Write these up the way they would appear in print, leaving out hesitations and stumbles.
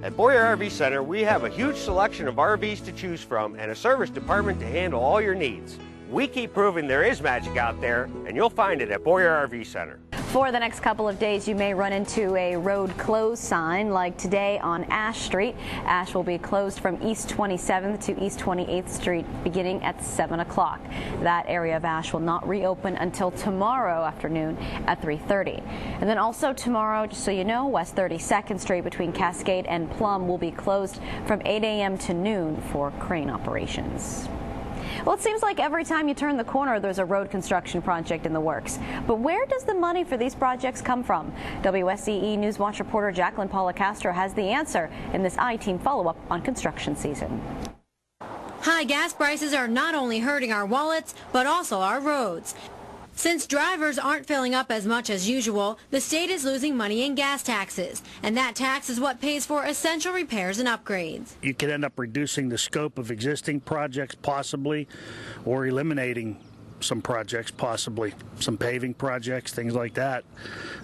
At Boyer RV Center, we have a huge selection of RVs to choose from and a service department to handle all your needs. We keep proving there is magic out there, and you'll find it at Boyer RV Center. For the next couple of days, you may run into a road closed sign like today on Ash Street. Ash will be closed from East 27th to East 28th Street beginning at 7 o'clock. That area of Ash will not reopen until tomorrow afternoon at 3:30. And then also tomorrow, just so you know, West 32nd Street between Cascade and Plum will be closed from 8 a.m. to noon for crane operations. Well, it seems like every time you turn the corner, there's a road construction project in the works. But where does the money for these projects come from? WSEE News Watch reporter Jacqueline Policastro has the answer in this I-Team follow-up on construction season. High gas prices are not only hurting our wallets, but also our roads. Since drivers aren't filling up as much as usual, the state is losing money in gas taxes, and that tax is what pays for essential repairs and upgrades. You could end up reducing the scope of existing projects possibly, or eliminating some projects possibly, some paving projects, things like that.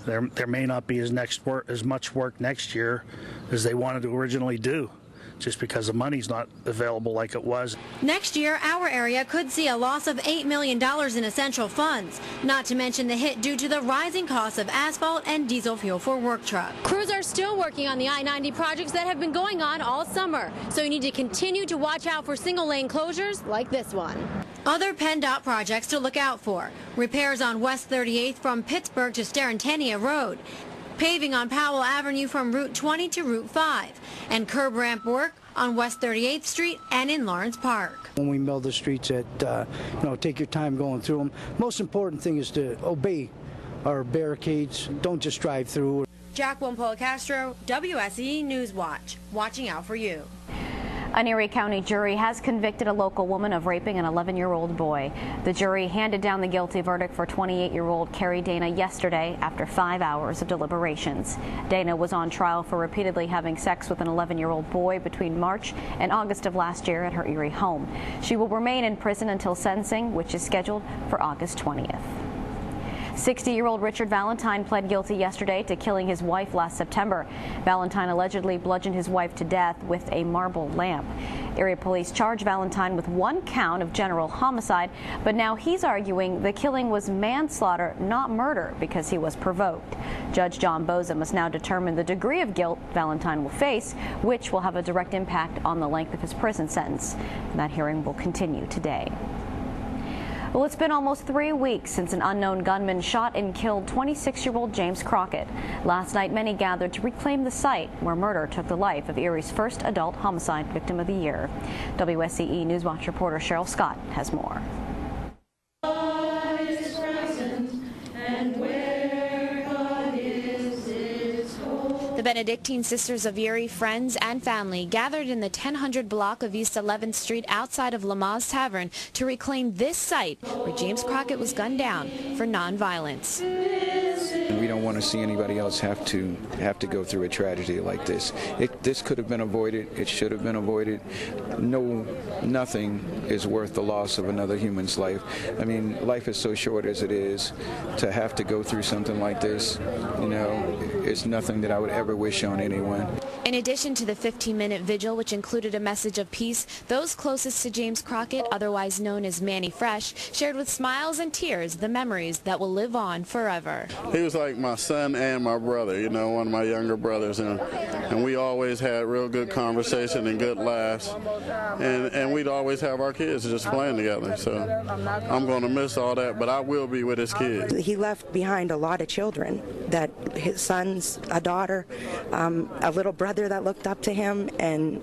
There may not be as much work next year as they wanted to originally do, just because the money's not available like it was. Next year, our area could see a loss of $8 million in essential funds, not to mention the hit due to the rising cost of asphalt and diesel fuel for work trucks. Crews are still working on the I-90 projects that have been going on all summer, so you need to continue to watch out for single-lane closures like this one. Other PennDOT projects to look out for: repairs on West 38th from Pittsburgh to Starantania Road, paving on Powell Avenue from Route 20 to Route 5, and curb ramp work on West 38th Street and in Lawrence Park. When we mill the streets, take your time going through them. Most important thing is to obey our barricades. Don't just drive through. Jacqueline Policastro, WSEE News Watch, watching out for you. An Erie County jury has convicted a local woman of raping an 11-year-old boy. The jury handed down the guilty verdict for 28-year-old Carrie Dana yesterday after 5 hours of deliberations. Dana was on trial for repeatedly having sex with an 11-year-old boy between March and August of last year at her Erie home. She will remain in prison until sentencing, which is scheduled for August 20th. 60-year-old Richard Valentine pled guilty yesterday to killing his wife last September. Valentine allegedly bludgeoned his wife to death with a marble lamp. Area police charged Valentine with 1 count of general homicide, but now he's arguing the killing was manslaughter, not murder, because he was provoked. Judge John Boza must now determine the degree of guilt Valentine will face, which will have a direct impact on the length of his prison sentence. And that hearing will continue today. Well, it's been almost 3 weeks since an unknown gunman shot and killed 26-year-old James Crockett. Last night, many gathered to reclaim the site where murder took the life of Erie's first adult homicide victim of the year. WSEE News Watch reporter Cheryl Scott has more. The Benedictine Sisters of Erie, friends and family gathered in the 1000 block of East 11th Street outside of Lamaze Tavern to reclaim this site where James Crockett was gunned down for nonviolence. We don't want to see anybody else have to go through a tragedy like this. This could have been avoided. It should have been avoided. Nothing is worth the loss of another human's life. I mean, life is so short as it is. To have to go through something like this, it's nothing that I would ever wish on anyone. In addition to the 15-minute vigil, which included a message of peace, those closest to James Crockett, otherwise known as Manny Fresh, shared with smiles and tears the memories that will live on forever. He was like my son and my brother, one of my younger brothers, and we always had real good conversation and good laughs, and we'd always have our kids just playing together. So I'm going to miss all that, but I will be with his kids. He left behind a lot of children, that his sons, a daughter, a little brother that looked up to him, and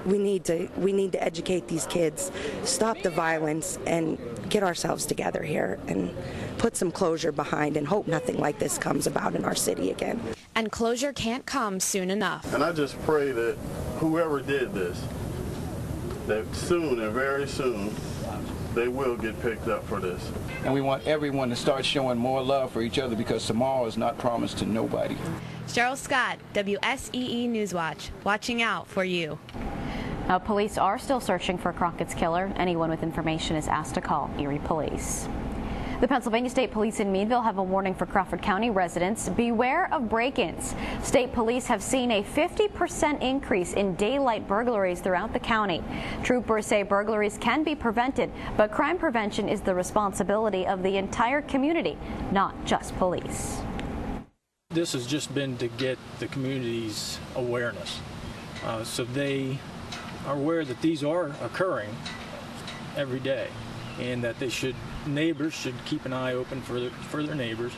we need to educate these kids, stop the violence, and get ourselves together here and put some closure behind and hope nothing like this comes about in our city again. And closure can't come soon enough. And I just pray that whoever did this, that soon and very soon, they will get picked up for this. And we want everyone to start showing more love for each other, because tomorrow is not promised to nobody. Cheryl Scott, WSEE Newswatch, watching out for you. Now, police are still searching for Crockett's killer. Anyone with information is asked to call Erie Police. The Pennsylvania State Police in Meadville have a warning for Crawford County residents. Beware of break-ins. State police have seen a 50% increase in daylight burglaries throughout the county. Troopers say burglaries can be prevented, but crime prevention is the responsibility of the entire community, not just police. This has just been to get the community's awareness, so they are aware that these are occurring every day, and that neighbors should keep an eye open for their neighbors.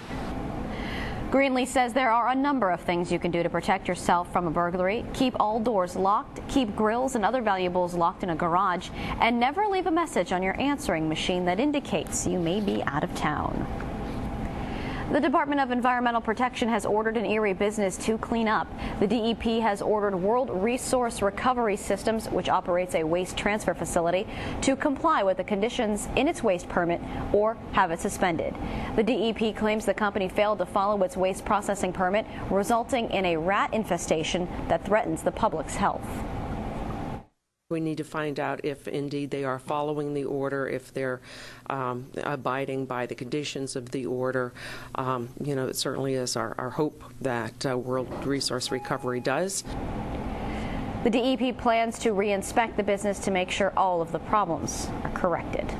Greenlee says there are a number of things you can do to protect yourself from a burglary. Keep all doors locked, keep grills and other valuables locked in a garage, and never leave a message on your answering machine that indicates you may be out of town. The Department of Environmental Protection has ordered an Erie business to clean up. The DEP has ordered World Resource Recovery Systems, which operates a waste transfer facility, to comply with the conditions in its waste permit or have it suspended. The DEP claims the company failed to follow its waste processing permit, resulting in a rat infestation that threatens the public's health. We need to find out if indeed they are following the order, if they're abiding by the conditions of the order. It certainly is our hope that World Resource Recovery does. The DEP plans to re-inspect the business to make sure all of the problems are corrected.